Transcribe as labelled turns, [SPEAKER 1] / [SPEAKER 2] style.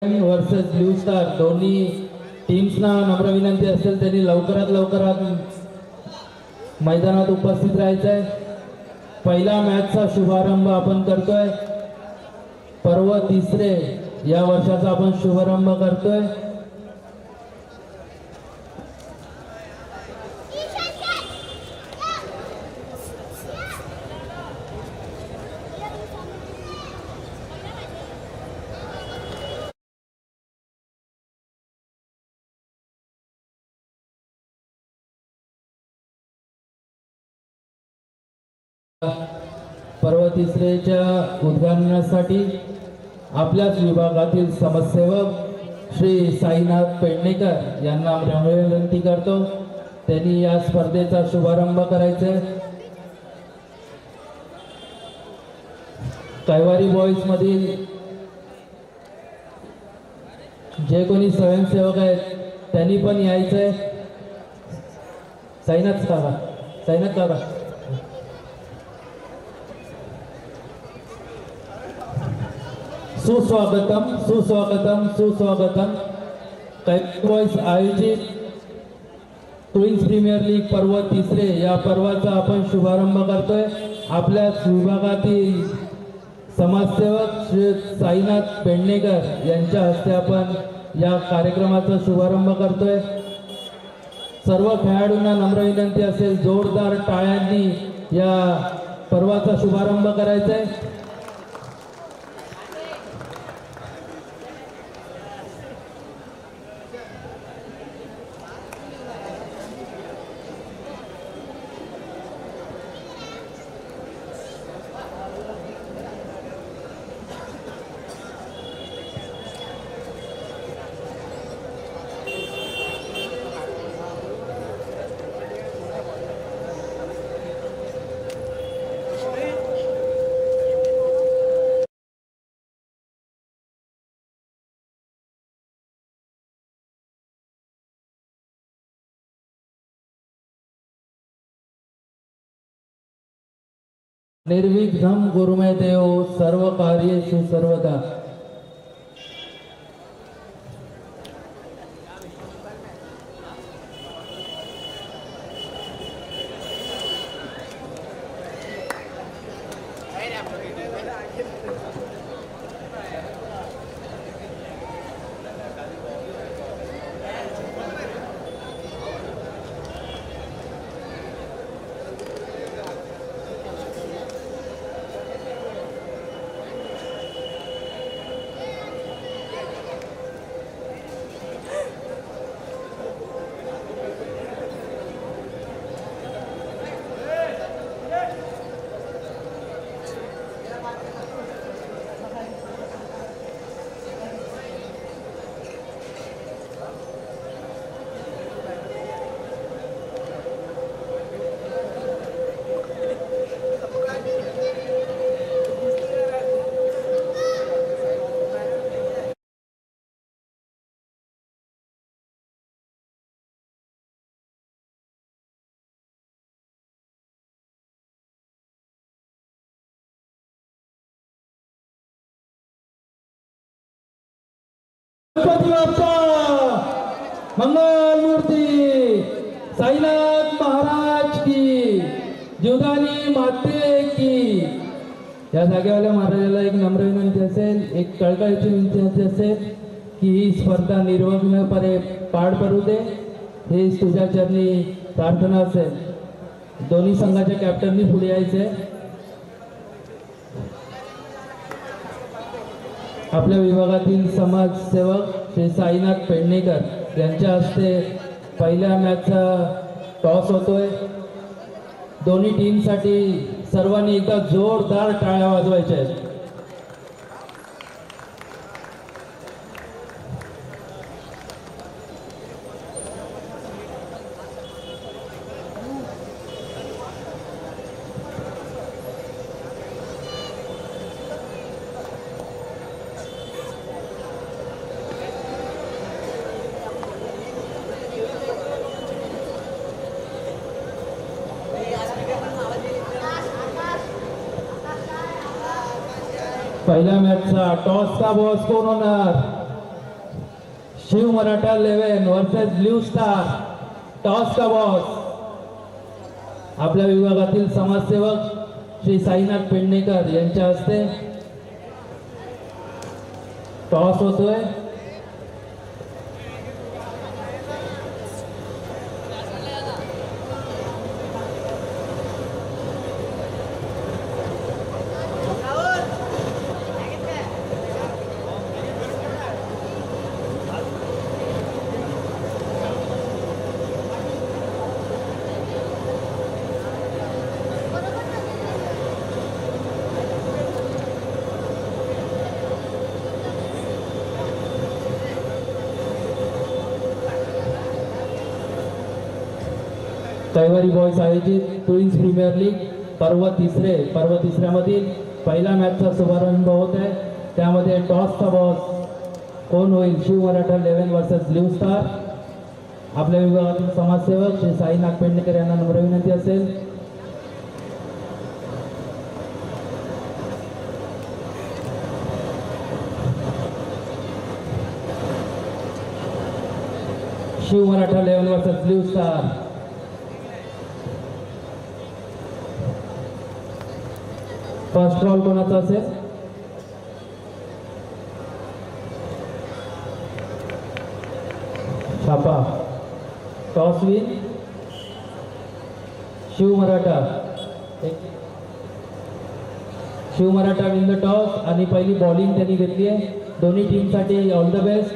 [SPEAKER 1] Versus blue star दोन्ही टीम्सना नम्र विनंती असेल त्यांनी लवकरात मैदानात उपस्थित राहायचं आहे। पहिला मॅचचा शुभारंभ आपण करतोय। पर्व तिसरे या वर्षाचा आपण शुभारंभ करतोय। पर्व तिसरेच्या उद्घाटनासाठी आपल्याच विभागातील समाजसेवक श्री साईनाथ पेडणेकर यांना विनंती करतो, त्यांनी या स्पर्धेचा शुभारंभ करायचा आहे। कैवारी बॉईज मधील जे कोणी स्वयंसेवक आहेत त्यांनी पण यायचं आहे। साईनाथ काका सुस्वागतम सुस्वागतम सुस्वागतम। कैवारी बॉईज आयोजित क्वीन्स प्रीमियर लीग पर्व तिसरे या पर्वाचा आपण शुभारंभ करतोय। आपल्याच विभागातील समाजसेवक श्री साईनाथ पेडणेकर यांच्या हस्ते आपण या कार्यक्रमाचा शुभारंभ करतोय। सर्व खेळाडूंना नम्र विनंती असेल जोरदार टाळ्यांनी या पर्वाचा शुभारंभ करायचा आहे। निर्विघ्नं गुरुमे देव सर्व कार्येषु सर्वदा। गणपती बाप्पा मंगल मूर्ती साईनाथ महाराज की जीवदानी माते की। या जागेवाल्या महाराजाला एक नम्र विनंती असेल, एक कळकळीची विनंती असेल की ही स्पर्धा निर्विघ्नपणे पार पडू दे, हे तुझ्या चरणी प्रार्थना असेल। दोन्ही संघाच्या कॅप्टननी पुढे यायचे। आपल्या विभागातील समाजसेवक श्री साईनाथ पेडणेकर यांच्या हस्ते पहिल्या मॅचचा टॉस होतोय। दोन्ही टीमसाठी सर्वांनी एकदा जोरदार टाळ्या वाजवायच्या आहेत। पहिल्या मॅचचा टॉसचा बॉस कोण होणार? Shiv Maratha 11 versus blue star. Toss का बॉस. आपल्या विभागातील समाजसेवक श्री साईनाथ पेडणेकर यांच्या हस्ते टॉस होतोय. कैवारी बॉयज आयोजित क्वीन्स प्रीमियर लीग पर्व तिसऱ्यामधील पहिल्या मॅचचा शुभारंभ होत आहे. त्यामध्ये टॉसचा बॉस कोण होईल? Shiv Maratha 11 versus blue star. आपल्या विभागातील समाजसेवक श्री साईनाथ पेडणेकर यांना नम्र विनंती असेल. Shiv Maratha 11 versus blue star. First ball कोणाचा असेल? छापा. Toss win Shiv Maratha. Shiv Maratha win the toss आणि पहिली बॉलिंग त्यांनी घेतली आहे. दोन्ही टीमसाठी ऑल द बेस्ट.